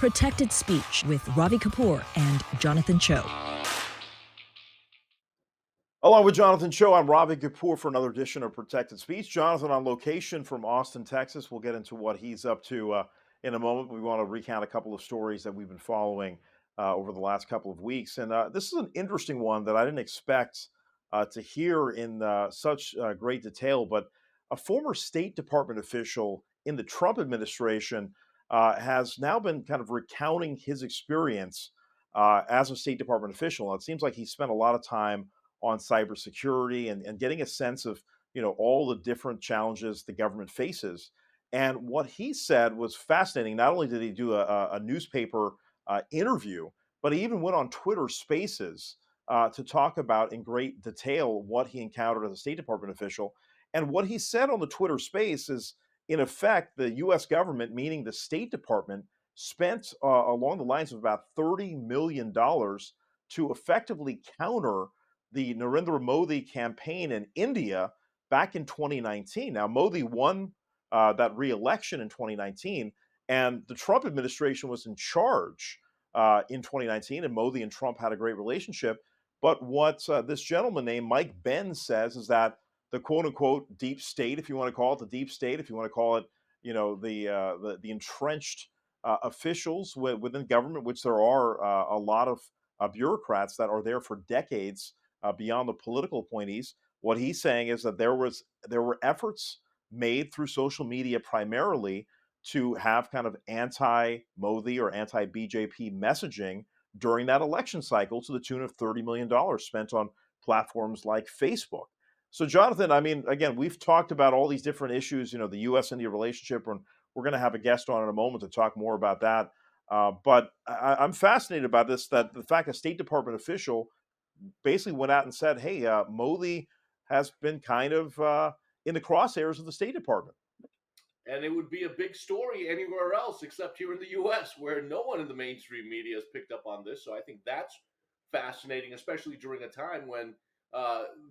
Protected Speech with Ravi Kapur and Jonathan Choe. Along with Jonathan Choe, I'm Ravi Kapur for another edition of Protected Speech. Jonathan on location from Austin, Texas. We'll get into what he's up to in a moment. We want to recount a couple of stories that we've been following over the last couple of weeks. And this is an interesting one that I didn't expect to hear in such great detail. But a former State Department official in the Trump administration has now been kind of recounting his experience as a State Department official. And it seems like he spent a lot of time on cybersecurity and getting a sense of all the different challenges the government faces. And what he said was fascinating. Not only did he do a newspaper interview, but he even went on Twitter Spaces to talk about in great detail what he encountered as a State Department official. And what he said on the Twitter Space is, in effect, the U.S. government, meaning the State Department, spent along the lines of about $30 million to effectively counter the Narendra Modi campaign in India back in 2019. Now, Modi won that re-election in 2019, and the Trump administration was in charge in 2019, and Modi and Trump had a great relationship. But what this gentleman named Mike Benz says is that the quote-unquote deep state, if you want to call it the deep state, if you want to call it, the entrenched officials within government, which there are a lot of bureaucrats that are there for decades, beyond the political appointees. What he's saying is that there were efforts made through social media primarily to have kind of anti-Modi or anti-BJP messaging during that election cycle to the tune of $30 million spent on platforms like Facebook. So, Jonathan, I mean, again, we've talked about all these different issues, the U.S.-India relationship, and we're going to have a guest on in a moment to talk more about that. But I'm fascinated about this, that the fact that State Department official basically went out and said, hey, Modi has been kind of in the crosshairs of the State Department. And it would be a big story anywhere else except here in the U.S., where no one in the mainstream media has picked up on this. So I think that's fascinating, especially during a time when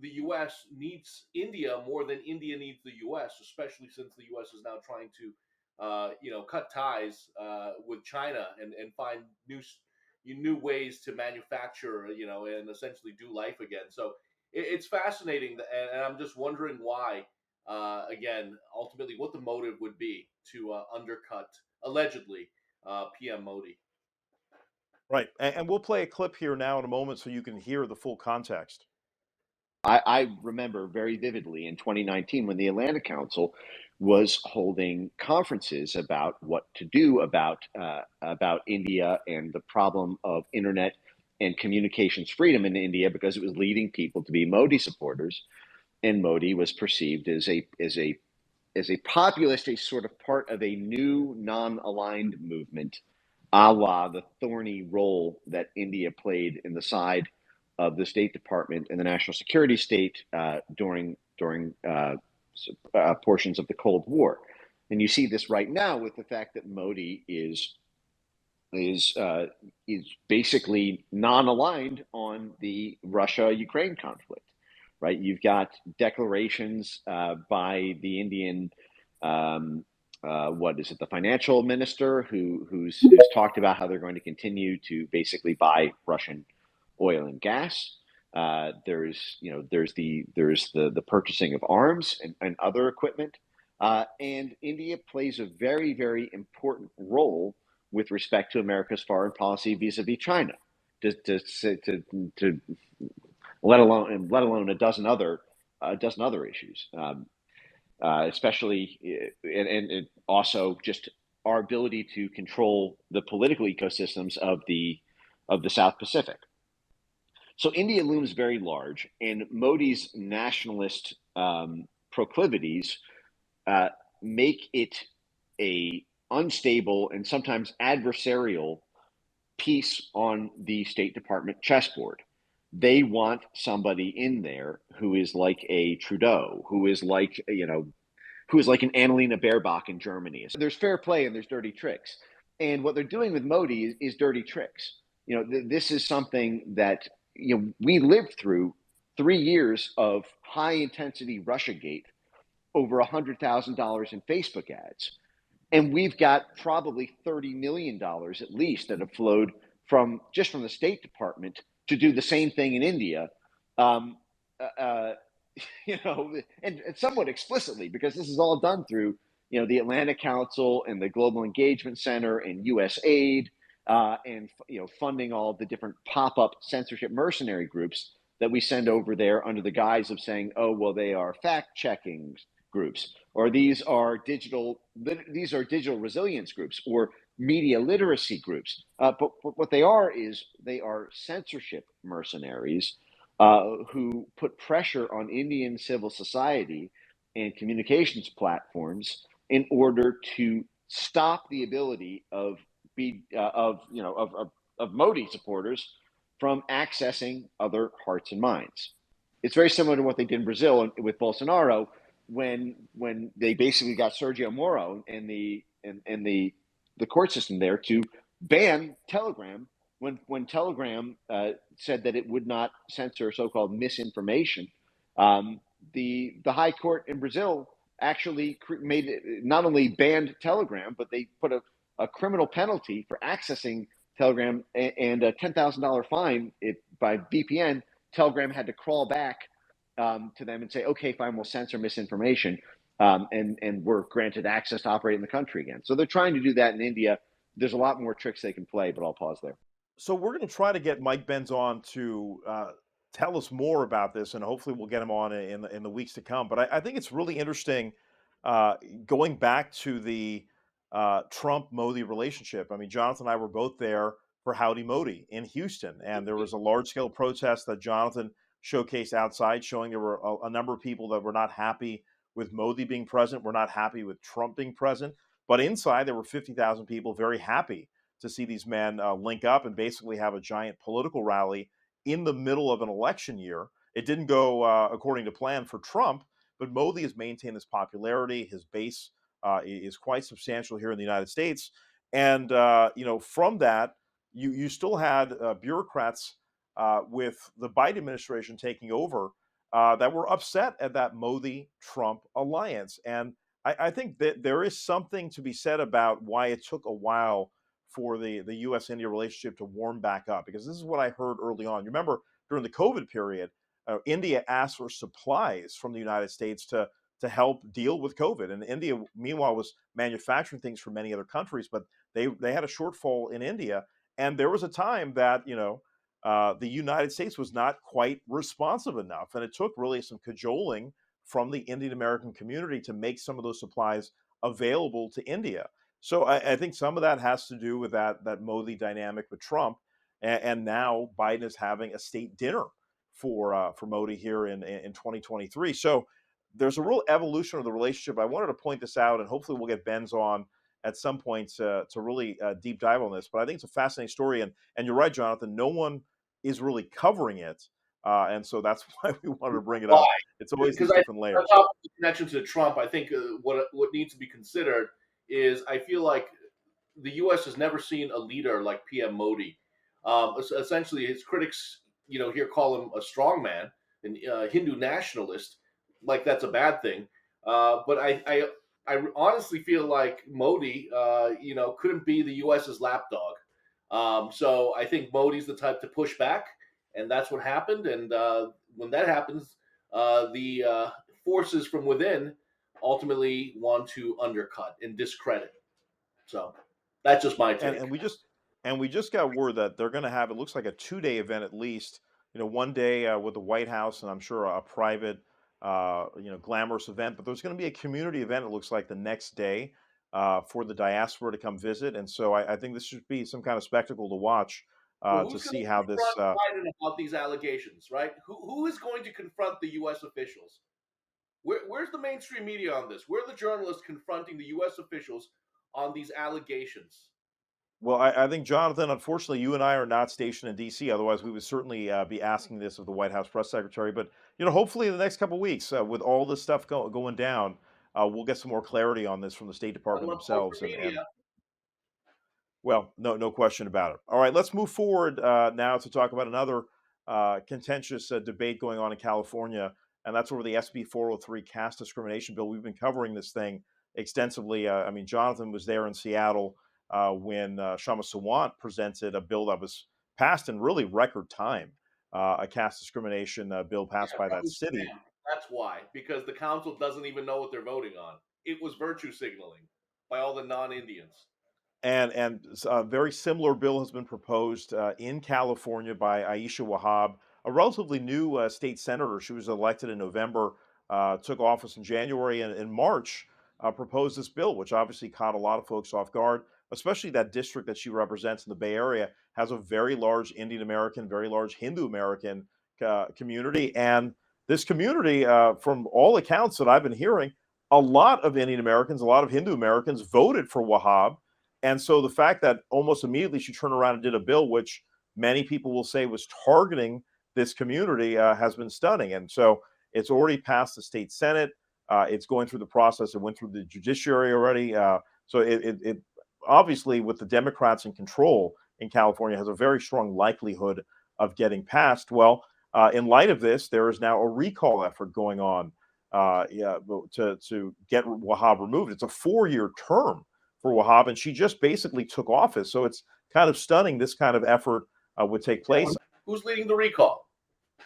the U.S. needs India more than India needs the U.S., especially since the U.S. is now trying to, cut ties with China and find new ways to manufacture, and essentially do life again. So it's fascinating, and I'm just wondering why, again, ultimately what the motive would be to undercut, allegedly, PM Modi. Right. And we'll play a clip here now in a moment so you can hear the full context. I remember very vividly in 2019 when the Atlantic Council was holding conferences about what to do about India and the problem of internet and communications freedom in India, because it was leading people to be Modi supporters, and Modi was perceived as a populist, a sort of part of a new non-aligned movement, a la the thorny role that India played in the side of the State Department and the national security state during portions of the Cold War. And you see this right now with the fact that Modi is basically non-aligned on the Russia-Ukraine conflict, right? You've got declarations by the Indian, the financial minister who's talked about how they're going to continue to basically buy Russian oil and gas. There's the purchasing of arms and other equipment, and India plays a very, very important role with respect to America's foreign policy vis-a-vis China, to let alone a dozen other issues, especially and also just our ability to control the political ecosystems of the South Pacific. So India looms very large, and Modi's nationalist proclivities make it a unstable and sometimes adversarial piece on the State Department chessboard. They want somebody in there who is like a Trudeau, who is like an Annalena Baerbock in Germany. So there's fair play and there's dirty tricks. And what they're doing with Modi is dirty tricks. This is something that we lived through 3 years of high intensity Russiagate, over $100,000 in Facebook ads. And we've got probably $30 million at least that have flowed from the State Department to do the same thing in India. Um, uh, and somewhat explicitly, because this is all done through, the Atlantic Council and the Global Engagement Center and USAID, and funding all the different pop-up censorship mercenary groups that we send over there under the guise of saying, oh, well, they are fact-checking groups, or these are digital resilience groups, or media literacy groups. But what they are is they are censorship mercenaries who put pressure on Indian civil society and communications platforms in order to stop the ability of Modi supporters from accessing other hearts and minds. It's very similar to what they did in Brazil with Bolsonaro, when they basically got Sergio Moro and the court system there to ban Telegram when Telegram said that it would not censor so-called misinformation. The High Court in Brazil actually made it, not only banned Telegram, but they put a criminal penalty for accessing Telegram and a $10,000 fine by VPN. Telegram had to crawl back to them and say, okay, fine, we'll censor misinformation, and we're granted access to operate in the country again. So they're trying to do that in India. There's a lot more tricks they can play, but I'll pause there. So we're going to try to get Mike Benz on to tell us more about this, and hopefully we'll get him on in the weeks to come. But I think it's really interesting going back to the Trump-Modi relationship. I mean, Jonathan and I were both there for Howdy Modi in Houston, and there was a large-scale protest that Jonathan showcased outside, showing there were a number of people that were not happy with Modi being present, were not happy with Trump being present. But inside, there were 50,000 people very happy to see these men link up and basically have a giant political rally in the middle of an election year. It didn't go according to plan for Trump, but Modi has maintained his popularity. His base is quite substantial here in the United States. And, from that, you still had bureaucrats with the Biden administration taking over that were upset at that Modi-Trump alliance. And I think that there is something to be said about why it took a while for the U.S.-India relationship to warm back up, because this is what I heard early on. You remember during the COVID period, India asked for supplies from the United States to help deal with COVID, and India, meanwhile, was manufacturing things for many other countries, but they had a shortfall in India, and there was a time that the United States was not quite responsive enough, and it took really some cajoling from the Indian American community to make some of those supplies available to India. So I think some of that has to do with that Modi dynamic with Trump, and now Biden is having a state dinner for Modi here in 2023. So there's a real evolution of the relationship. I wanted to point this out, and hopefully we'll get Benz on at some point to really deep dive on this. But I think it's a fascinating story, and you're right, Jonathan. No one is really covering it, and so that's why we wanted to bring it up. It's always these different layers. On top of the connection to Trump, I think what needs to be considered is I feel like the U.S. has never seen a leader like PM Modi. Essentially, his critics, here call him a strongman and Hindu nationalist, like that's a bad thing. But I honestly feel like Modi, couldn't be the U.S.'s lapdog. So I think Modi's the type to push back, and that's what happened. And when that happens, the forces from within ultimately want to undercut and discredit. So that's just my take. And we just got word that they're going to have, it looks like a 2-day event at least. One day with the White House, and I'm sure a private, glamorous event. But there's going to be a community event. It looks like the next day for the diaspora to come visit. And so I think this should be some kind of spectacle to watch to see how this. Biden about these allegations, right? Who is going to confront the U.S. officials? Where's the mainstream media on this? Where are the journalists confronting the U.S. officials on these allegations? Well, I think, Jonathan, unfortunately, you and I are not stationed in D.C. Otherwise, we would certainly be asking this of the White House press secretary. But, hopefully in the next couple of weeks, with all this stuff going down, we'll get some more clarity on this from the State Department themselves. Well, no question about it. All right, let's move forward now to talk about another contentious debate going on in California, and that's over the SB 403 caste discrimination bill. We've been covering this thing extensively. I mean, Jonathan was there in Seattle when Shama Sawant presented a bill that was passed in really record time, a caste discrimination bill passed Yeah, by that that was city. spam. That's why, because the council doesn't even know what they're voting on. It was virtue signaling by all the non-Indians. And a very similar bill has been proposed in California by Aisha Wahab, a relatively new state senator. She was elected in November, took office in January, and in March proposed this bill, which obviously caught a lot of folks off guard, especially that district that she represents in the Bay Area has a very large Indian American, very large Hindu American community. And this community, from all accounts that I've been hearing, a lot of Indian Americans, a lot of Hindu Americans voted for Wahab, and so the fact that almost immediately she turned around and did a bill, which many people will say was targeting this community, has been stunning. And so it's already passed the state Senate. It's going through the process. It went through the judiciary already. So it obviously, with the Democrats in control in California, has a very strong likelihood of getting passed. Well, in light of this, there is now a recall effort going on, yeah, to get Wahab removed. It's a 4-year term for Wahab, and she just basically took office. So it's kind of stunning this kind of effort would take place. Who's leading the recall?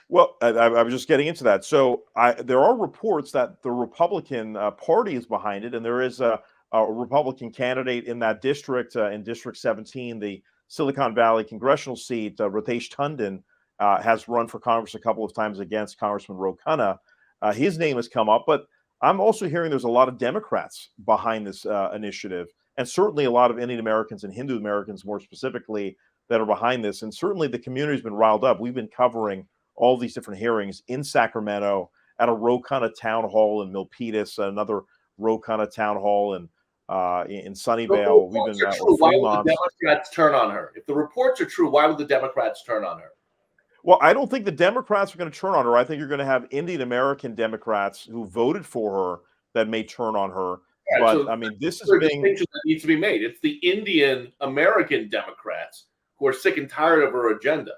Well, I was just getting into that. So there are reports that the Republican Party is behind it, and there is a Republican candidate in that district, in District 17, the Silicon Valley congressional seat. Ritesh Tandon has run for Congress a couple of times against Congressman Ro Khanna. His name has come up, but I'm also hearing there's a lot of Democrats behind this initiative, and certainly a lot of Indian Americans and Hindu Americans, more specifically, that are behind this. And certainly the community's been riled up. We've been covering all these different hearings in Sacramento, at a Ro Khanna town hall in Milpitas, another Ro Khanna town hall in Sunnyvale. We've been true, why would Fremont. the Democrats turn on her? If the reports are true, why would the Democrats turn on her? Well, I don't think the Democrats are going to turn on her. I think you're going to have Indian American Democrats who voted for her that may turn on her. Right, But so I mean, this is a being distinction that needs to be made. It's the Indian American Democrats who are sick and tired of her agenda.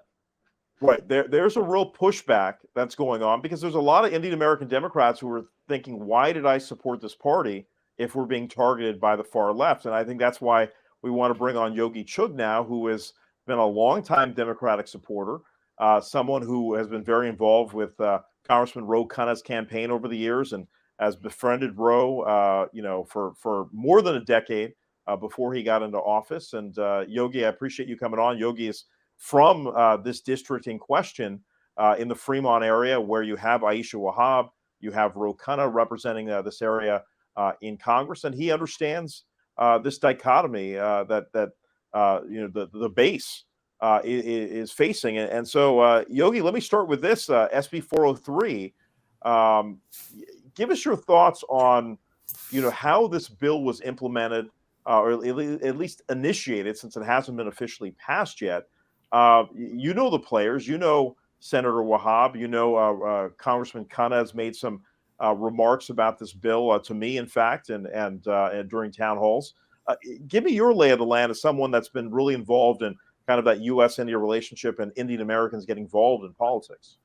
right. There's a real pushback that's going on because there's a lot of Indian American Democrats who are thinking, why did I support this party if we're being targeted by the far left? And I think that's why we want to bring on Yogi Chugh now, who has been a longtime Democratic supporter, someone who has been very involved with Congressman Ro Khanna's campaign over the years and has befriended Ro, for more than a decade before he got into office. And Yogi, I appreciate you coming on. Yogi is from this district in question in the Fremont area, where you have Aisha Wahab, you have Ro Khanna representing this area in Congress, and he understands this dichotomy that the base is facing. And so, Yogi, let me start with this SB 403. Give us your thoughts on how this bill was implemented, or at least initiated, since it hasn't been officially passed yet. The players, Senator Wahab, Congressman Khanna has made some remarks about this bill to me, in fact, and during town halls. Give me your lay of the land as someone that's been really involved in kind of that U.S.-India relationship and Indian Americans get involved in politics.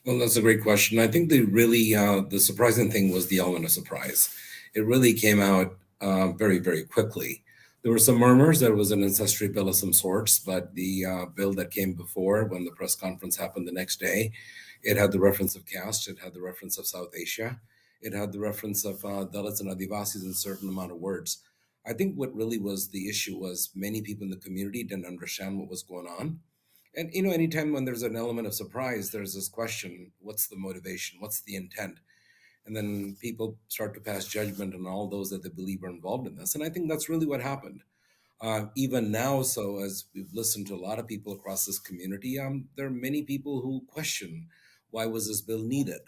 Well, that's a great question. I think the surprising thing was the element of surprise. It really came out very, very quickly. There were some murmurs that it was an ancestry bill of some sorts, but the bill that came before, when the press conference happened the next day, it had the reference of caste, it had the reference of South Asia, it had the reference of Dalits and Adivasis in a certain amount of words. I think what really was the issue was many people in the community didn't understand what was going on. And, anytime when there's an element of surprise, there's this question, what's the motivation? What's the intent? And then people start to pass judgment on all those that they believe are involved in this. And I think that's really what happened. Even now, so as we've listened to a lot of people across this community, there are many people who question, why was this bill needed?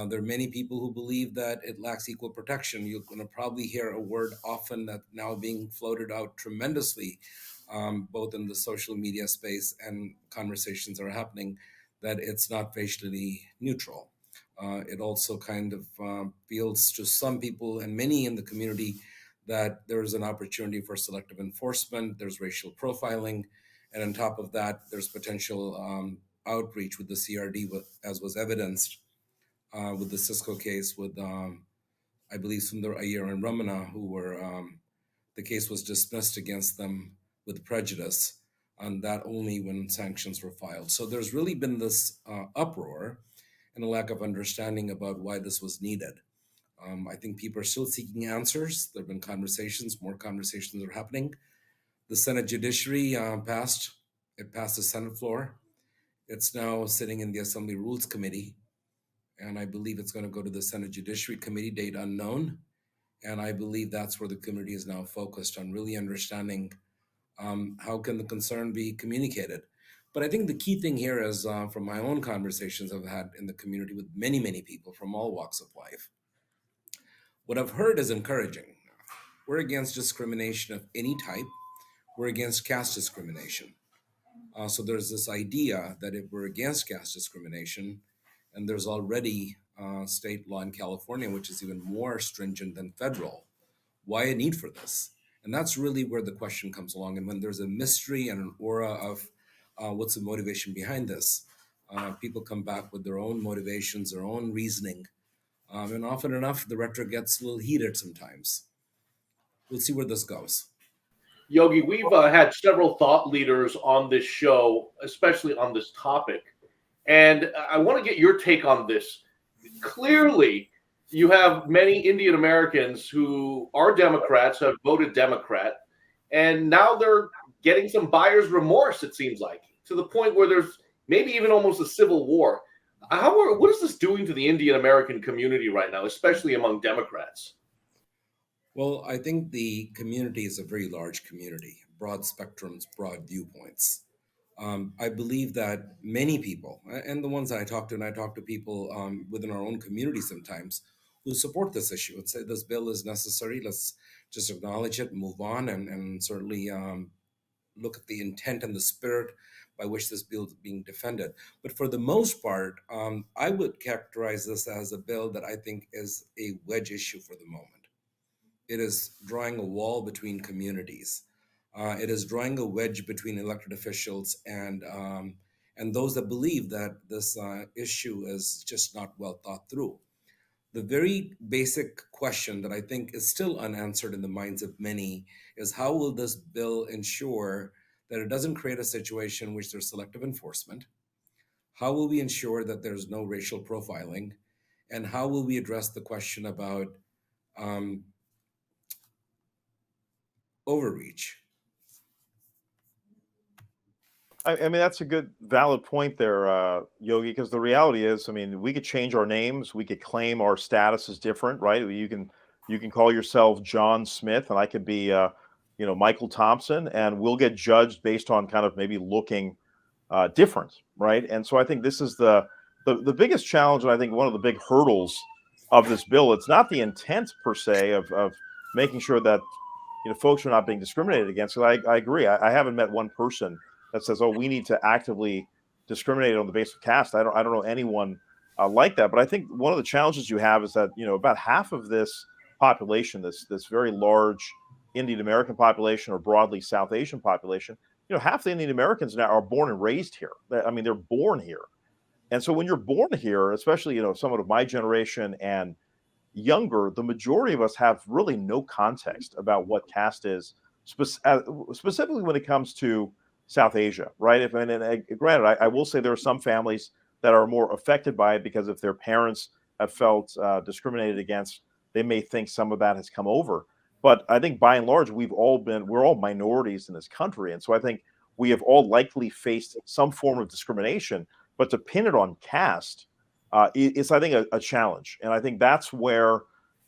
There are many people who believe that it lacks equal protection. You're going to probably hear a word often that now being floated out tremendously, both in the social media space and conversations are happening, that it's not facially neutral. It also kind of feels to some people and many in the community that there's an opportunity for selective enforcement, there's racial profiling, and on top of that, there's potential outreach with the CRD, as was evidenced with the Cisco case with I believe Sundar Iyer and Ramana, who were, the case was dismissed against them with prejudice, and that only when sanctions were filed. So there's really been this uproar and a lack of understanding about why this was needed. I think people are still seeking answers. There have been conversations, more conversations are happening. The Senate Judiciary passed the Senate floor. It's now sitting in the Assembly Rules Committee, and I believe it's going to go to the Senate Judiciary Committee, date unknown. And I believe that's where the committee is now focused on, really understanding how can the concern be communicated. But I think the key thing here is, from my own conversations I've had in the community with many, many people from all walks of life, what I've heard is encouraging. We're against discrimination of any type. We're against caste discrimination. So there's this idea that if we're against caste discrimination, and there's already state law in California, which is even more stringent than federal, why a need for this? And that's really where the question comes along. And when there's a mystery and an aura of what's the motivation behind this, people come back with their own motivations, their own reasoning. And often enough, the rhetoric gets a little heated sometimes. We'll see where this goes. Yogi, we've had several thought leaders on this show, especially on this topic. And I want to get your take on this. Clearly, you have many Indian Americans who are Democrats, have voted Democrat, and now they're getting some buyer's remorse, it seems like, to the point where there's maybe even almost a civil war. What is this doing to the Indian American community right now, especially among Democrats? Well, I think the community is a very large community, broad spectrums, broad viewpoints. I believe that many people, and the ones that I talk to, and I talk to people within our own community sometimes, who support this issue and say this bill is necessary. Let's just acknowledge it, move on, and certainly look at the intent and the spirit by which this bill is being defended. But for the most part, I would characterize this as a bill that I think is a wedge issue for the moment. It is drawing a wall between communities. It is drawing a wedge between elected officials and those that believe that this issue is just not well thought through. The very basic question that I think is still unanswered in the minds of many is, how will this bill ensure that it doesn't create a situation in which there's selective enforcement? How will we ensure that there's no racial profiling? And how will we address the question about overreach? I mean, that's a good, valid point there, Yogi, because the reality is, I mean, we could change our names. We could claim our status is different, right? You can call yourself John Smith, and I could be, Michael Thompson, and we'll get judged based on kind of maybe looking different, right? And so I think this is the biggest challenge, and I think one of the big hurdles of this bill. It's not the intent per se of making sure that folks are not being discriminated against. So I agree. I haven't met one person that says, "Oh, we need to actively discriminate on the basis of caste." I don't know anyone like that. But I think one of the challenges you have is that about half of this population, this very large Indian American population, or broadly South Asian population, half the Indian Americans now are born and raised here. I mean, they're born here, and so when you're born here, especially someone of my generation and younger, the majority of us have really no context about what caste is, specifically when it comes to South Asia, right? Granted, I will say there are some families that are more affected by it because if their parents have felt discriminated against, they may think some of that has come over. But I think by and large, we're all minorities in this country. And so I think we have all likely faced some form of discrimination, but to pin it on caste is, I think, a challenge. And I think that's where,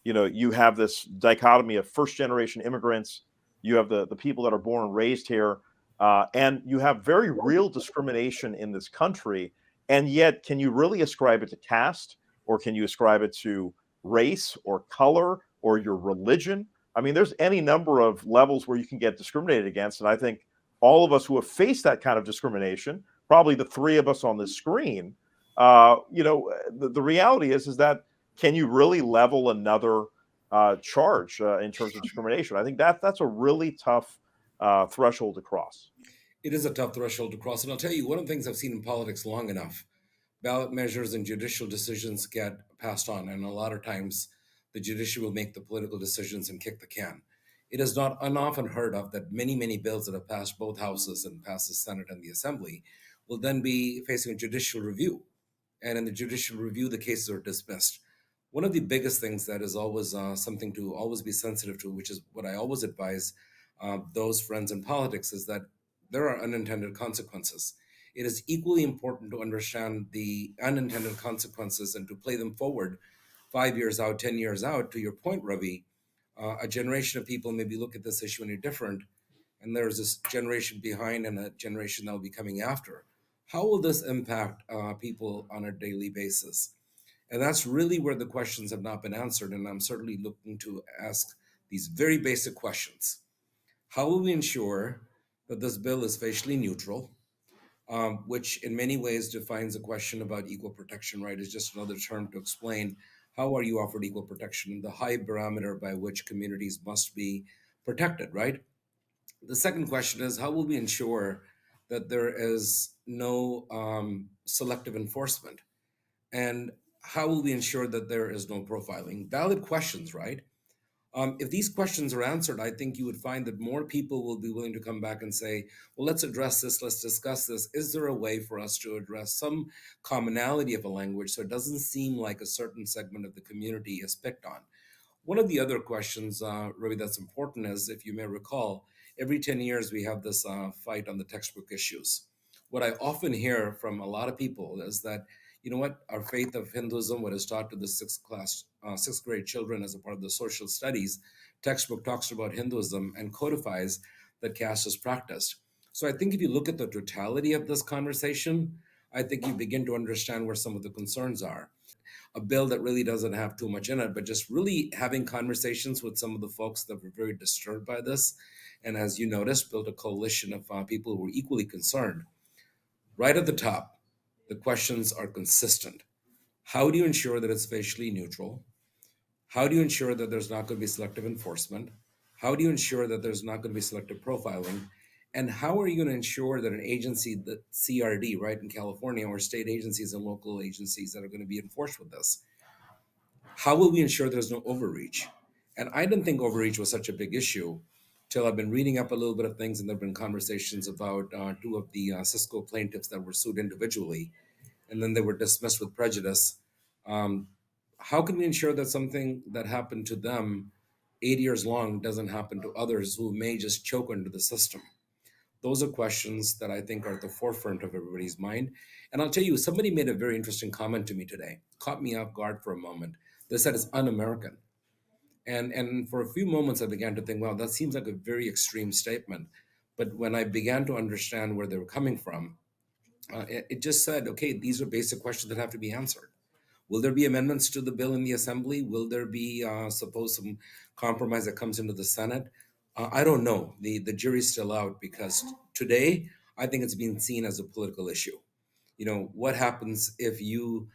you have this dichotomy of first generation immigrants, you have the people that are born and raised here, and you have very real discrimination in this country. And yet, can you really ascribe it to caste, or can you ascribe it to race or color or your religion? I mean, there's any number of levels where you can get discriminated against. And I think all of us who have faced that kind of discrimination, probably the three of us on this screen, the reality is that, can you really level another charge in terms of discrimination? I think that's a really tough threshold to cross. It is a tough threshold to cross. And I'll tell you, one of the things I've seen in politics long enough, ballot measures and judicial decisions get passed on. And a lot of times the judiciary will make the political decisions and kick the can. It is not unoften heard of that many bills that have passed both houses and passed the Senate and the Assembly will then be facing a judicial review. And in the judicial review, the cases are dismissed. One of the biggest things that is always something to always be sensitive to, which is what I always advise those friends in politics, is that there are unintended consequences. It is equally important to understand the unintended consequences and to play them forward 5 years out, 10 years out. To your point, Ravi, a generation of people maybe look at this issue and are different, and there's this generation behind and a generation that will be coming after. How will this impact people on a daily basis? And that's really where the questions have not been answered. And I'm certainly looking to ask these very basic questions. How will we ensure that this bill is facially neutral, which in many ways defines a question about equal protection, right? Is just another term to explain how are you offered equal protection and the high barometer by which communities must be protected, right? The second question is how will we ensure that there is no selective enforcement? And how will we ensure that there is no profiling? Valid questions, right? If these questions are answered, I think you would find that more people will be willing to come back and say, well, let's address this, let's discuss this. Is there a way for us to address some commonality of a language so it doesn't seem like a certain segment of the community is picked on? One of the other questions, Ravi, that's important is, if you may recall, every 10 years we have this fight on the textbook issues. What I often hear from a lot of people is that, you know what, our faith of Hinduism, what is taught to the sixth grade children as a part of the social studies textbook, talks about Hinduism and codifies that caste is practiced. So I think if you look at the totality of this conversation, I think you begin to understand where some of the concerns are. A bill that really doesn't have too much in it, but just really having conversations with some of the folks that were very disturbed by this. And as you noticed, built a coalition of people who were equally concerned. Right at the top, the questions are consistent. How do you ensure that it's facially neutral? How do you ensure that there's not going to be selective enforcement? How do you ensure that there's not going to be selective profiling? And how are you going to ensure that an agency, the CRD, right, in California, or state agencies and local agencies that are going to be enforced with this, how will we ensure there's no overreach? And I didn't think overreach was such a big issue till I've been reading up a little bit of things, and there have been conversations about two of the Cisco plaintiffs that were sued individually, and then they were dismissed with prejudice. How can we ensure that something that happened to them 8 years long doesn't happen to others who may just choke under the system? Those are questions that I think are at the forefront of everybody's mind. And I'll tell you, somebody made a very interesting comment to me today, caught me off guard for a moment. They said it's un-American. And for a few moments, I began to think, wow, that seems like a very extreme statement. But when I began to understand where they were coming from, it just said, okay, these are basic questions that have to be answered. Will there be amendments to the bill in the Assembly? Will there be, suppose, some compromise that comes into the Senate? I don't know. The jury's still out, because today, I think it's being seen as a political issue. You know, what happens if you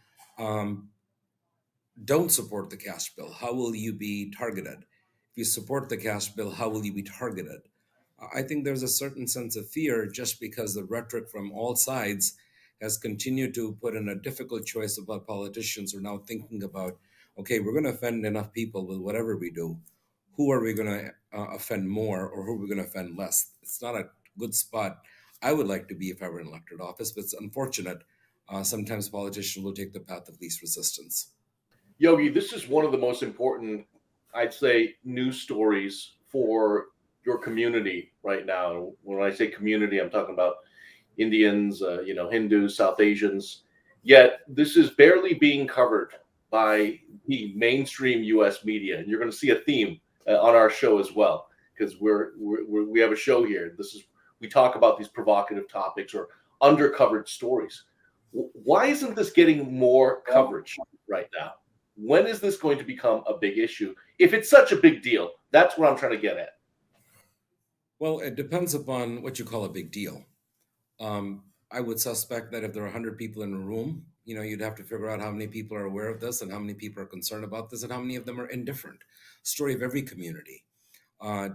don't support the caste bill? How will you be targeted? If you support the caste bill, how will you be targeted? I think there's a certain sense of fear just because the rhetoric from all sides has continued to put in a difficult choice about politicians who are now thinking about, okay, we're going to offend enough people with whatever we do. Who are we going to offend more, or who are we going to offend less? It's not a good spot I would like to be if I were in elected office, but it's unfortunate. Sometimes politicians will take the path of least resistance. Yogi, this is one of the most important, I'd say, news stories for your community right now. When I say community, I'm talking about Indians, Hindus, South Asians. Yet this is barely being covered by the mainstream U.S. media, and you're going to see a theme on our show as well, because we have a show here. We talk about these provocative topics or undercovered stories. Why isn't this getting more coverage right now? When is this going to become a big issue? If it's such a big deal, that's what I'm trying to get at. Well, it depends upon what you call a big deal. I would suspect that if there are 100 people in a room, you'd have to figure out how many people are aware of this and how many people are concerned about this and how many of them are indifferent. Story of every community.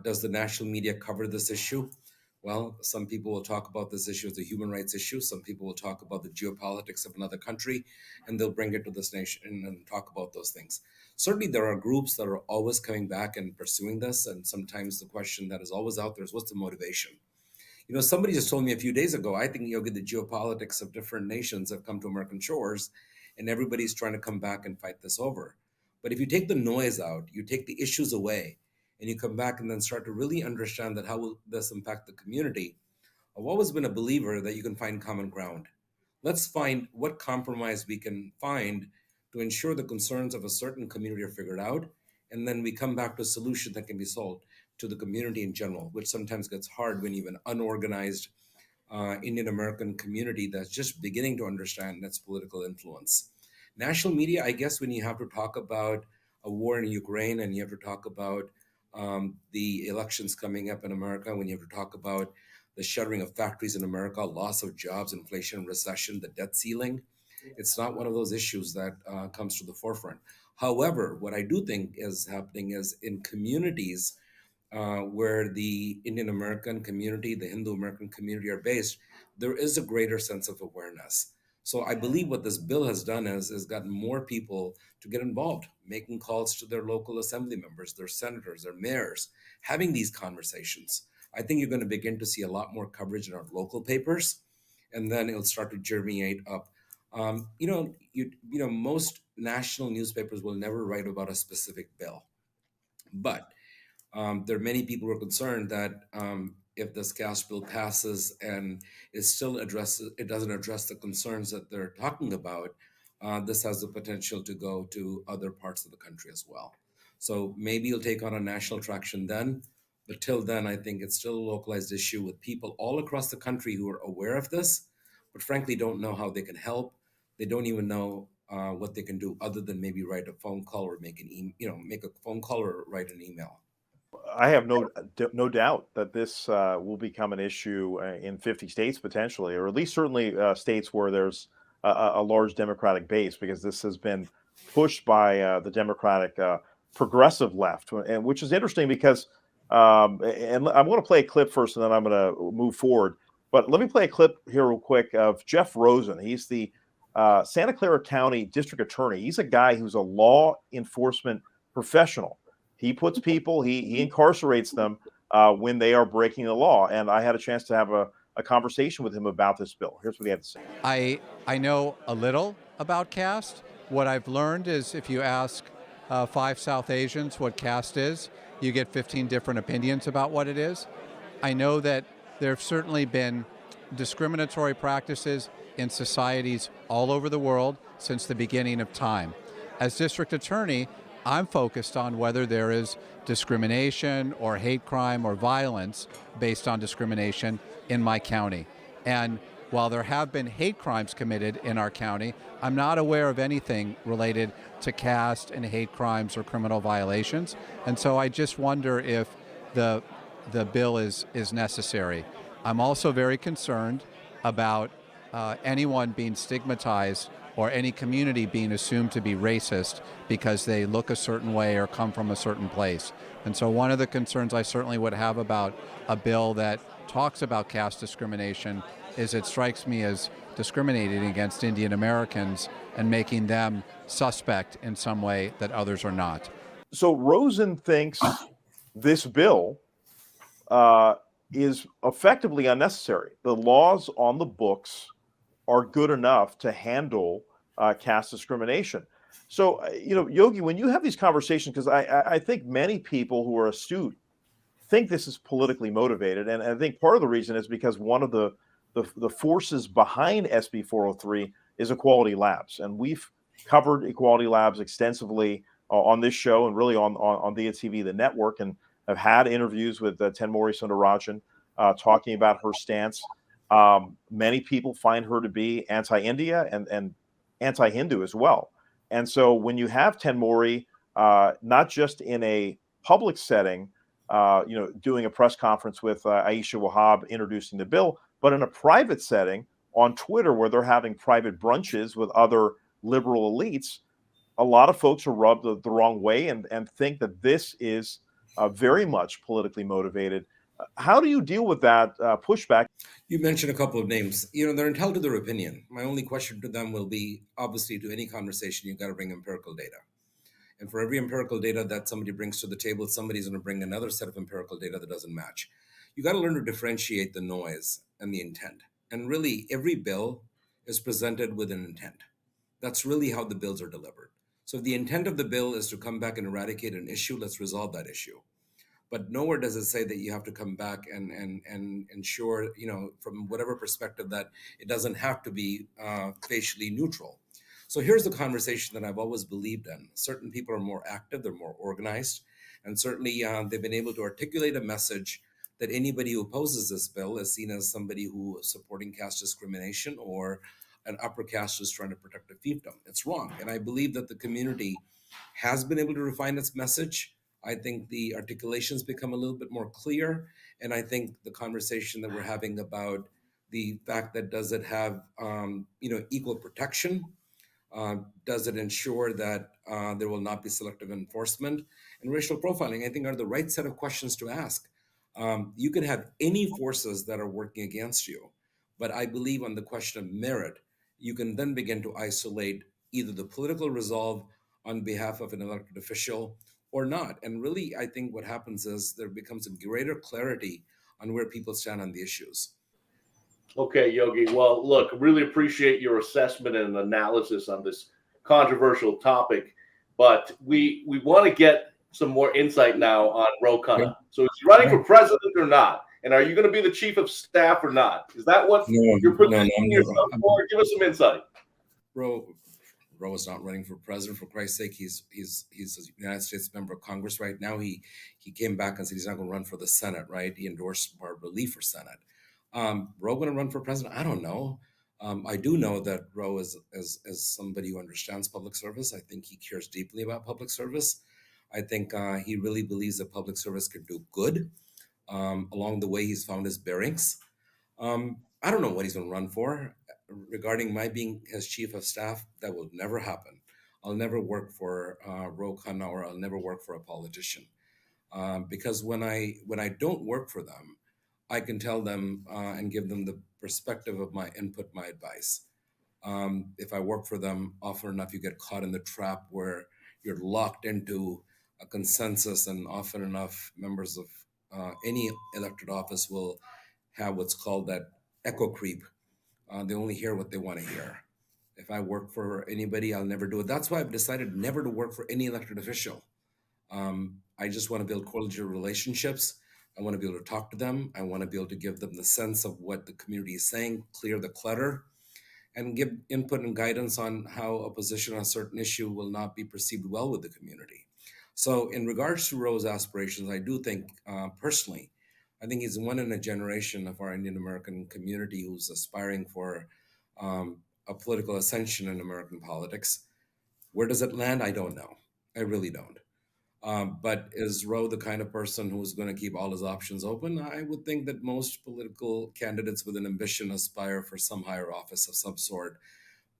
Does the national media cover this issue? Well, some people will talk about this issue as a human rights issue. Some people will talk about the geopolitics of another country, and they'll bring it to this nation and talk about those things. Certainly, there are groups that are always coming back and pursuing this. And sometimes the question that is always out there is, what's the motivation? Somebody just told me a few days ago, I think, Yogi, the geopolitics of different nations have come to American shores, and everybody's trying to come back and fight this over. But if you take the noise out, you take the issues away, and you come back and then start to really understand that how will this impact the community, I've always been a believer that you can find common ground. Let's find what compromise we can find to ensure the concerns of a certain community are figured out, and then we come back to a solution that can be solved to the community in general, which sometimes gets hard when you have an unorganized Indian American community that's just beginning to understand its political influence. National media, I guess, when you have to talk about a war in Ukraine and you have to talk about the elections coming up in America, when you have to talk about the shuttering of factories in America, loss of jobs, inflation, recession, the debt ceiling, it's not one of those issues that comes to the forefront. However, what I do think is happening is in communities where the Indian American community, the Hindu American community are based, there is a greater sense of awareness. So I believe what this bill has done is gotten more people to get involved, making calls to their local assembly members, their senators, their mayors, having these conversations. I think you're going to begin to see a lot more coverage in our local papers, and then it'll start to germinate up. Most national newspapers will never write about a specific bill, but there are many people who are concerned that if this Caste bill passes and it doesn't address the concerns that they're talking about, this has the potential to go to other parts of the country as well. So maybe it'll take on a national traction then, but till then, I think it's still a localized issue with people all across the country who are aware of this, but frankly don't know how they can help. They don't even know what they can do other than maybe write a phone call or make a phone call or write an email. I have no doubt that this will become an issue in 50 states potentially, or at least certainly states where there's a large Democratic base, because this has been pushed by the Democratic progressive left, and which is interesting because, and I'm going to play a clip first, and then I'm going to move forward. But let me play a clip here real quick of Jeff Rosen. He's the Santa Clara County District Attorney. He's a guy who's a law enforcement professional. He puts people, he incarcerates them when they are breaking the law. And I had a chance to have a conversation with him about this bill. Here's what he had to say. I know a little about caste. What I've learned is if you ask 5 South Asians what caste is, you get 15 different opinions about what it is. I know that there have certainly been discriminatory practices in societies all over the world since the beginning of time. As district attorney, I'm focused on whether there is discrimination or hate crime or violence based on discrimination in my county. And while there have been hate crimes committed in our county, I'm not aware of anything related to caste and hate crimes or criminal violations. And so I just wonder if the bill is necessary. I'm also very concerned about anyone being stigmatized or any community being assumed to be racist because they look a certain way or come from a certain place. And so one of the concerns I certainly would have about a bill that talks about caste discrimination is it strikes me as discriminating against Indian Americans and making them suspect in some way that others are not. So Rosen thinks this bill is effectively unnecessary. The laws on the books are good enough to handle caste discrimination. So, Yogi, when you have these conversations, because I think many people who are astute think this is politically motivated, and I think part of the reason is because one of the forces behind SB 403 is Equality Labs, and we've covered Equality Labs extensively on this show and really on Diya TV, the network, and have had interviews with Tenmori Sundararajan talking about her stance. Many people find her to be anti-India and anti-Hindu as well. And so when you have Tenmori, not just in a public setting, doing a press conference with Aisha Wahab introducing the bill, but in a private setting on Twitter where they're having private brunches with other liberal elites, a lot of folks are rubbed the wrong way and think that this is very much politically motivated. How do you deal with that pushback? You mentioned a couple of names. They're entitled to their opinion. My only question to them will be, obviously, to any conversation, you've got to bring empirical data. And for every empirical data that somebody brings to the table, somebody's going to bring another set of empirical data that doesn't match. You got to learn to differentiate the noise and the intent. And really, every bill is presented with an intent. That's really how the bills are delivered. So if the intent of the bill is to come back and eradicate an issue, let's resolve that issue. But nowhere does it say that you have to come back and ensure, from whatever perspective, that it doesn't have to be facially neutral. So here's the conversation that I've always believed in. Certain people are more active, they're more organized, and certainly they've been able to articulate a message that anybody who opposes this bill is seen as somebody who is supporting caste discrimination or an upper caste who's trying to protect a fiefdom. It's wrong. And I believe that the community has been able to refine its message. I think the articulations become a little bit more clear. And I think the conversation that we're having about the fact that does it have, equal protection? Does it ensure that there will not be selective enforcement? And racial profiling, I think, are the right set of questions to ask. You can have any forces that are working against you, but I believe on the question of merit, you can then begin to isolate either the political resolve on behalf of an elected official or not. And really, I think what happens is there becomes a greater clarity on where people stand on the issues. Okay, Yogi. Well, look, really appreciate your assessment and analysis on this controversial topic, but we want to get some more insight now on Ro Khanna. Okay. So is he running for president or not? And are you going to be the chief of staff or not? Is that what you're positioning yourself for? Give us some insight. Ro is not running for president, for Christ's sake. He's a United States member of Congress right now. He came back and said he's not going to run for the Senate, right? He endorsed Barbara Lee for Senate. Ro going to run for president? I don't know. I do know that Ro is somebody who understands public service. I think he cares deeply about public service. I think he really believes that public service can do good. Along the way, he's found his bearings. I don't know what he's going to run for. Regarding my being his chief of staff, that will never happen. I'll never work for Ro Khanna, or I'll never work for a politician. Because when I don't work for them, I can tell them and give them the perspective of my input, my advice. If I work for them, often enough you get caught in the trap where you're locked into a consensus, and often enough members of any elected office will have what's called that echo creep. They only hear what they want to hear. If I work for anybody, I'll never do it. That's why I've decided never to work for any elected official. I just want to build cordial relationships. I want to be able to talk to them. I want to be able to give them the sense of what the community is saying, clear the clutter, and give input and guidance on how a position on a certain issue will not be perceived well with the community. So in regards to Ro's aspirations, I do think, personally, I think he's one in a generation of our Indian American community who's aspiring for a political ascension in American politics. Where does it land? I don't know. I really don't. But is Ro the kind of person who's going to keep all his options open? I would think that most political candidates with an ambition aspire for some higher office of some sort,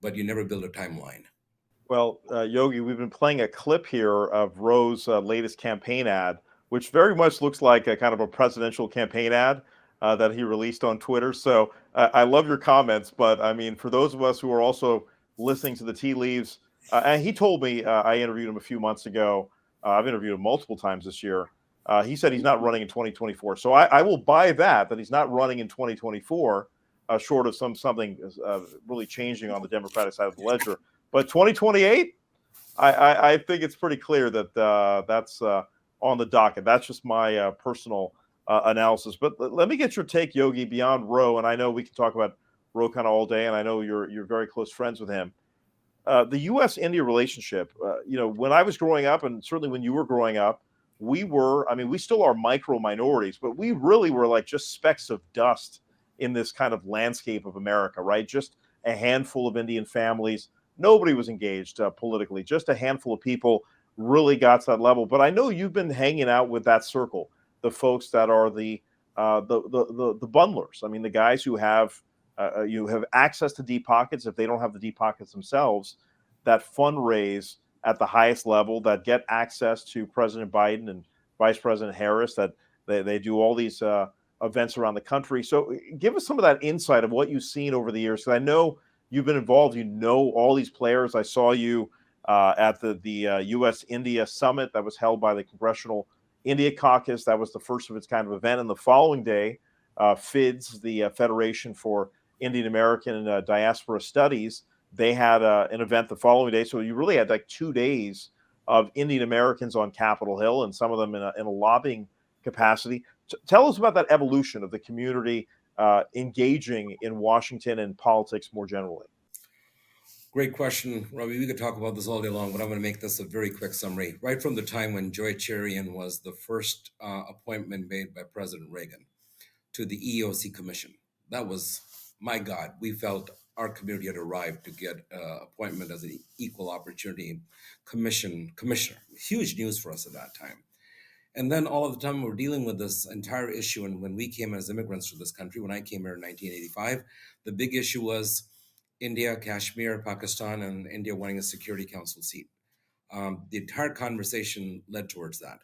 but you never build a timeline. Well, Yogi, we've been playing a clip here of Ro's latest campaign ad, which very much looks like a kind of a presidential campaign ad that he released on Twitter. So I love your comments, but I mean, for those of us who are also listening to the tea leaves, and he told me, I interviewed him a few months ago. I've interviewed him multiple times this year. He said he's not running in 2024. So I will buy that he's not running in 2024, short of something really changing on the Democratic side of the ledger. But 2028, I think it's pretty clear that that's on the docket. That's just my personal analysis. But let me get your take, Yogi, beyond Ro. And I know we can talk about Ro Khanna all day, and I know you're very close friends with him. The U.S.-India relationship, when I was growing up, and certainly when you were growing up, we still are micro minorities, but we really were like just specks of dust in this kind of landscape of America, right? Just a handful of Indian families. Nobody was engaged politically. Just a handful of people really got to that level. But I know you've been hanging out with that circle, the folks that are the bundlers. I mean, the guys who have you have access to deep pockets if they don't have the deep pockets themselves, that fundraise at the highest level, that get access to President Biden and Vice President Harris, that They do all these events around the country. So give us some of that insight of what you've seen over the years, because I know you've been involved. You know all these players. I saw you at the U.S. India Summit that was held by the Congressional India Caucus. That was the first of its kind of event. And the following day, FIDS, the Federation for Indian American Diaspora Studies, they had an event the following day. So you really had like 2 days of Indian Americans on Capitol Hill, and some of them in a lobbying capacity. Tell us about that evolution of the community engaging in Washington and politics more generally. Great question, Ravi. We could talk about this all day long, but I'm going to make this a very quick summary. Right from the time when Joy Cherian was the first appointment made by President Reagan to the EEOC Commission, that was, my God, we felt our community had arrived to get appointment as an equal opportunity commissioner. Huge news for us at that time. And then all of the time we're dealing with this entire issue. And when we came as immigrants to this country, when I came here in 1985, the big issue was India, Kashmir, Pakistan, and India wanting a Security Council seat. The entire conversation led towards that.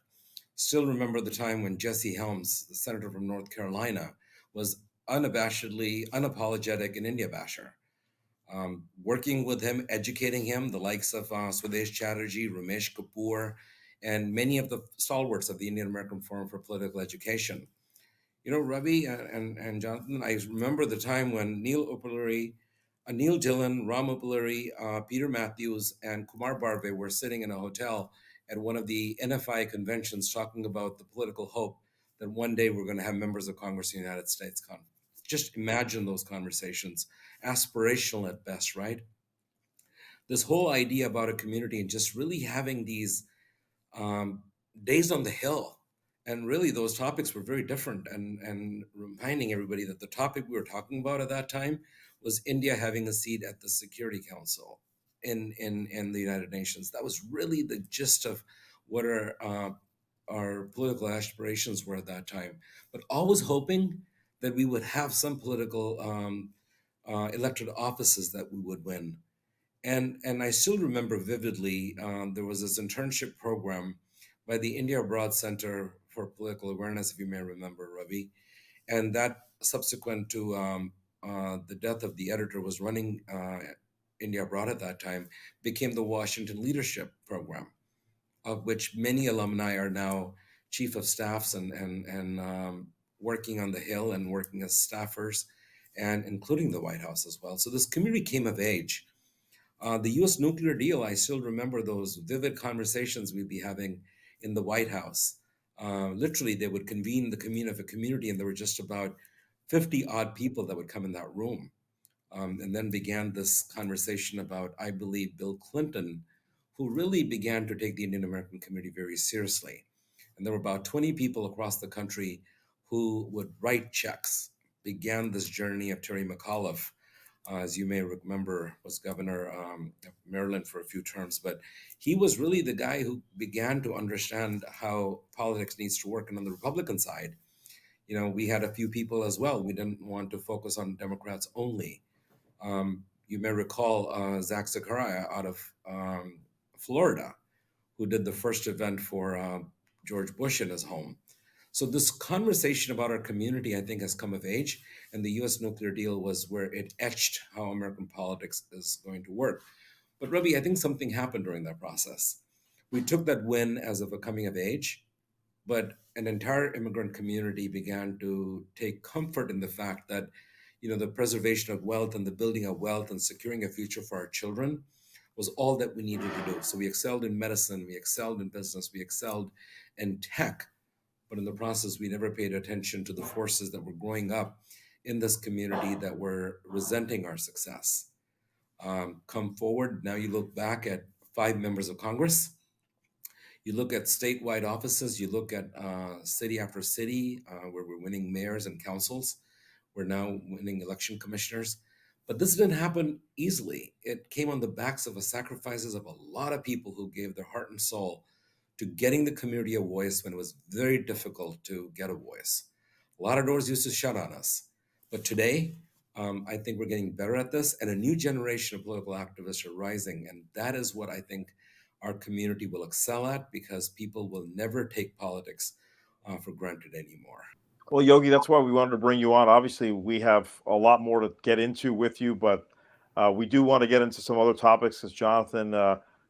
Still remember the time when Jesse Helms, the senator from North Carolina, was unabashedly, unapologetic an India basher. Working with him, educating him, the likes of Swadesh Chatterjee, Ramesh Kapoor, and many of the stalwarts of the Indian American Forum for Political Education. You know, Ravi and Jonathan, I remember the time when Neil Dillon, Ram Upaluri, Peter Matthews, and Kumar Barve were sitting in a hotel at one of the NFI conventions talking about the political hope that one day we're going to have members of Congress in the United States. Just imagine those conversations, aspirational at best, right? This whole idea about a community and just really having these days on the Hill. And really those topics were very different, and reminding everybody that the topic we were talking about at that time was India having a seat at the Security Council in the United Nations. That was really the gist of what our political aspirations were at that time. But always hoping that we would have some political elected offices that we would win. And I still remember vividly, there was this internship program by the India Abroad Center for Political Awareness, if you may remember, Ravi. And that, subsequent to the death of the editor was running India Abroad at that time, became the Washington Leadership Program, of which many alumni are now chief of staffs and working on the Hill and working as staffers, and including the White House as well. So this community came of age. The U.S. nuclear deal, I still remember those vivid conversations we'd be having in the White House. Literally, they would convene the community, and there were just about 50 odd people that would come in that room. And then began this conversation about, I believe, Bill Clinton, who really began to take the Indian American community very seriously. And there were about 20 people across the country who would write checks. Began this journey of Terry McAuliffe, as you may remember, was governor of Maryland for a few terms, but he was really the guy who began to understand how politics needs to work. And on the Republican side, you know, we had a few people as well. We didn't want to focus on Democrats only. You may recall Zach Zachariah out of Florida, who did the first event for George Bush in his home. So this conversation about our community, I think, has come of age, and the U.S. nuclear deal was where it etched how American politics is going to work. But Ravi, I think something happened during that process. We took that win as of a coming of age, but an entire immigrant community began to take comfort in the fact that, you know, the preservation of wealth and the building of wealth and securing a future for our children was all that we needed to do. So we excelled in medicine, we excelled in business, we excelled in tech. But in the process, we never paid attention to the forces that were growing up in this community that were resenting our success. Come forward, now you look back at 5 members of Congress, you look at statewide offices, you look at city after city, where we're winning mayors and councils, we're now winning election commissioners. But this didn't happen easily. It came on the backs of the sacrifices of a lot of people who gave their heart and soul to getting the community a voice when it was very difficult to get a voice. A lot of doors used to shut on us. But today, I think we're getting better at this, and a new generation of political activists are rising. And that is what I think our community will excel at, because people will never take politics for granted anymore. Well, Yogi, that's why we wanted to bring you on. Obviously, we have a lot more to get into with you, but we do want to get into some other topics because Jonathan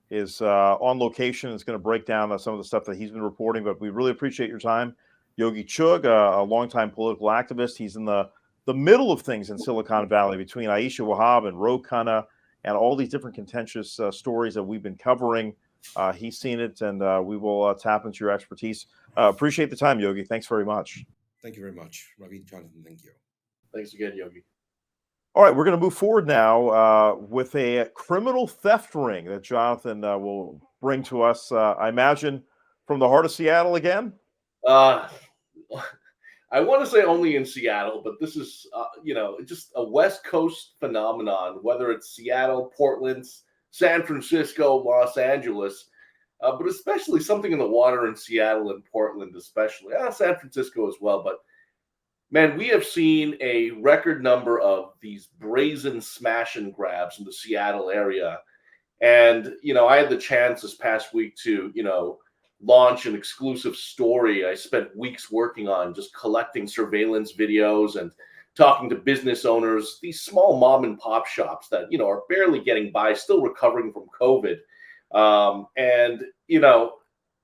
is on location and is going to break down some of the stuff that he's been reporting. But we really appreciate your time. Yogi Chugh, a longtime political activist. He's in the middle of things in Silicon Valley between Aisha Wahab and Ro Khanna and all these different contentious stories that we've been covering. He's seen it, and we will tap into your expertise. Appreciate the time, Yogi. Thanks very much. Thank you very much, Ravi. Jonathan, thank you. Thanks again, Yogi. All right, we're going to move forward now with a criminal theft ring that Jonathan will bring to us, I imagine, from the heart of Seattle again? I want to say only in Seattle, but this is, just a West Coast phenomenon, whether it's Seattle, Portland, San Francisco, Los Angeles, but especially something in the water in Seattle and Portland, especially. San Francisco as well, but man, we have seen a record number of these brazen smash and grabs in the Seattle area. And, I had the chance this past week to, launch an exclusive story I spent weeks working on, just collecting surveillance videos and talking to business owners, these small mom and pop shops that, are barely getting by, still recovering from COVID.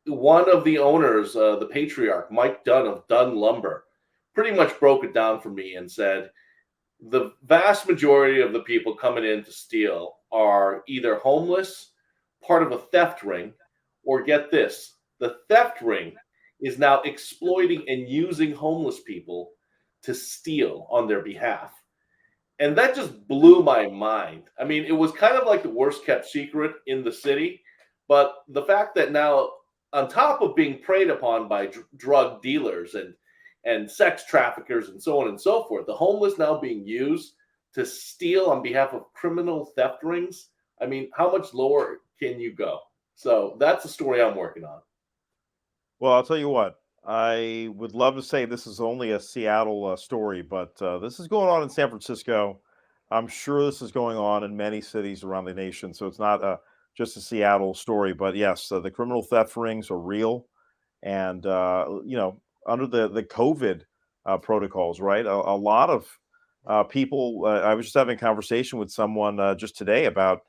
One of the owners, the patriarch, Mike Dunn of Dunn Lumber, pretty much broke it down for me and said, the vast majority of the people coming in to steal are either homeless, part of a theft ring, or get this, the theft ring is now exploiting and using homeless people to steal on their behalf. And that just blew my mind. I mean, it was kind of like the worst kept secret in the city, but the fact that now, on top of being preyed upon by drug dealers and sex traffickers and so on and so forth, the homeless now being used to steal on behalf of criminal theft rings. I mean, how much lower can you go? So that's the story I'm working on. Well, I'll tell you what, I would love to say this is only a Seattle story, but this is going on in San Francisco. I'm sure this is going on in many cities around the nation. So it's not just a Seattle story, but yes, the criminal theft rings are real. And, under the COVID protocols, right? A lot of people, I was just having a conversation with someone just today about,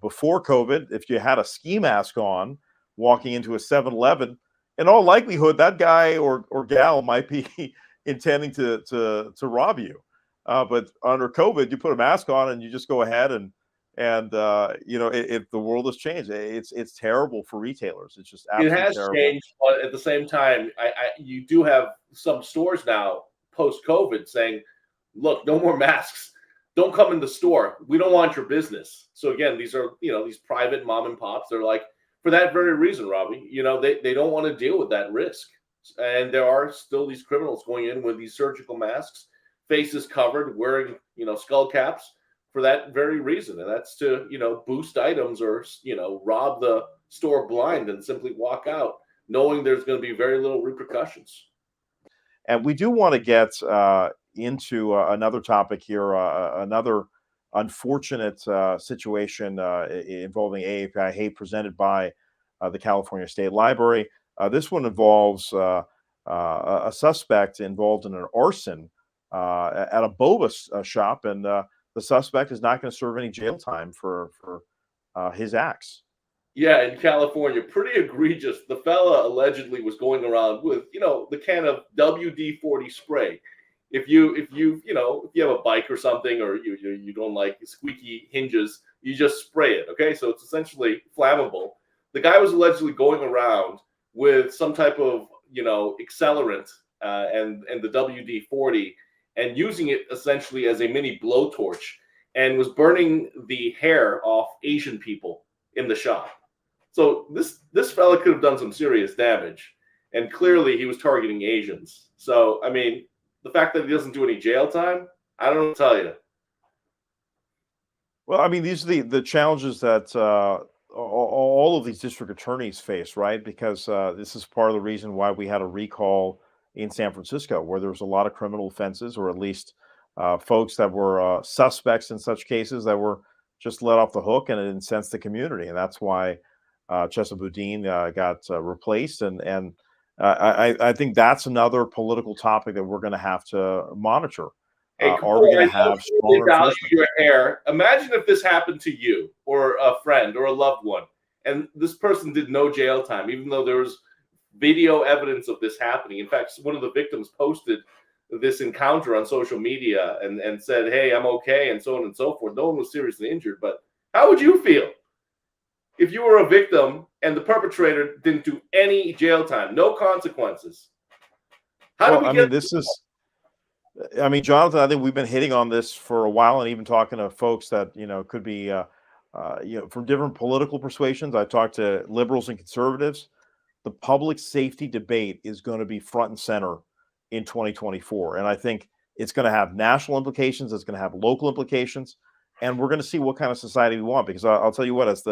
before COVID, if you had a ski mask on walking into a 7-Eleven, in all likelihood, that guy or gal might be intending to rob you. But under COVID, you put a mask on and you just go ahead and the world has changed. It's terrible for retailers. It's just absolutely it has terrible. changed, but at the same time, you do have some stores now post COVID saying, "Look, no more masks. Don't come in the store. We don't want your business." So again, these are these private mom and pops. They're like, for that very reason, Robbie, they don't want to deal with that risk. And there are still these criminals going in with these surgical masks, faces covered, wearing, skull caps for that very reason. And that's to, boost items or, rob the store blind and simply walk out knowing there's going to be very little repercussions. And we do want to get into another topic here, another unfortunate situation involving AAPI hate presented by the California State Library. This one involves a suspect involved in an arson at a boba shop, and the suspect is not going to serve any jail time for his acts. Yeah, in California, pretty egregious. The fella allegedly was going around with, the can of WD-40 spray. If you have a bike or something, or you don't like squeaky hinges, you just spray it. Okay, so it's essentially flammable. The guy was allegedly going around with some type of accelerant and the WD-40 and using it essentially as a mini blowtorch, and was burning the hair off Asian people in the shop. So this fella could have done some serious damage, and clearly he was targeting Asians. So I mean, the fact that he doesn't do any jail time, I don't know what to tell you. Well, I mean, these are the challenges that all of these district attorneys face, right? Because this is part of the reason why we had a recall in San Francisco, where there was a lot of criminal offenses, or at least folks that were suspects in such cases that were just let off the hook, and it incensed the community. And that's why Chesa Boudin got replaced. And I think that's another political topic that we're going to have to monitor. Hey, Are we Kapur, going I to have know you stronger really value enforcement? your hair. Imagine if this happened to you or a friend or a loved one, and this person did no jail time, even though there was video evidence of this happening. In fact, one of the victims posted this encounter on social media and said, "Hey, I'm okay," and so on and so forth. No one was seriously injured, but how would you feel if you were a victim and the perpetrator didn't do any jail time, no consequences? How do Well, we I get? mean, Jonathan, I think we've been hitting on this for a while, and even talking to folks that could be from different political persuasions. I talked to liberals and conservatives. The public safety debate is going to be front and center in 2024, and I think it's going to have national implications. It's going to have local implications, and we're going to see what kind of society we want. Because I'll tell you what, as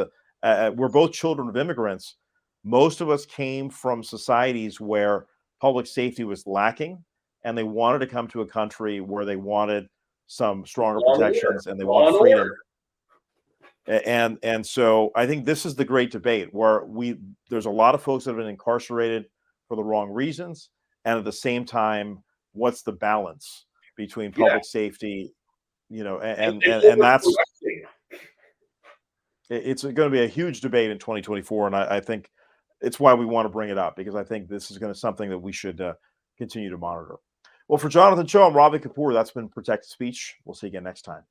we're both children of immigrants, most of us came from societies where public safety was lacking, and they wanted to come to a country where they wanted some stronger Law and order. protections and they Law want and freedom. order. And so I think this is the great debate where there's a lot of folks that have been incarcerated for the wrong reasons, and at the same time, what's the balance between public safety, and that's it's going to be a huge debate in 2024, and I think it's why we want to bring it up, because I think this is going to something that we should continue to monitor. Well, for Jonathan Choe, I'm Ravi Kapur. That's been Protected Speech. We'll see you again next time.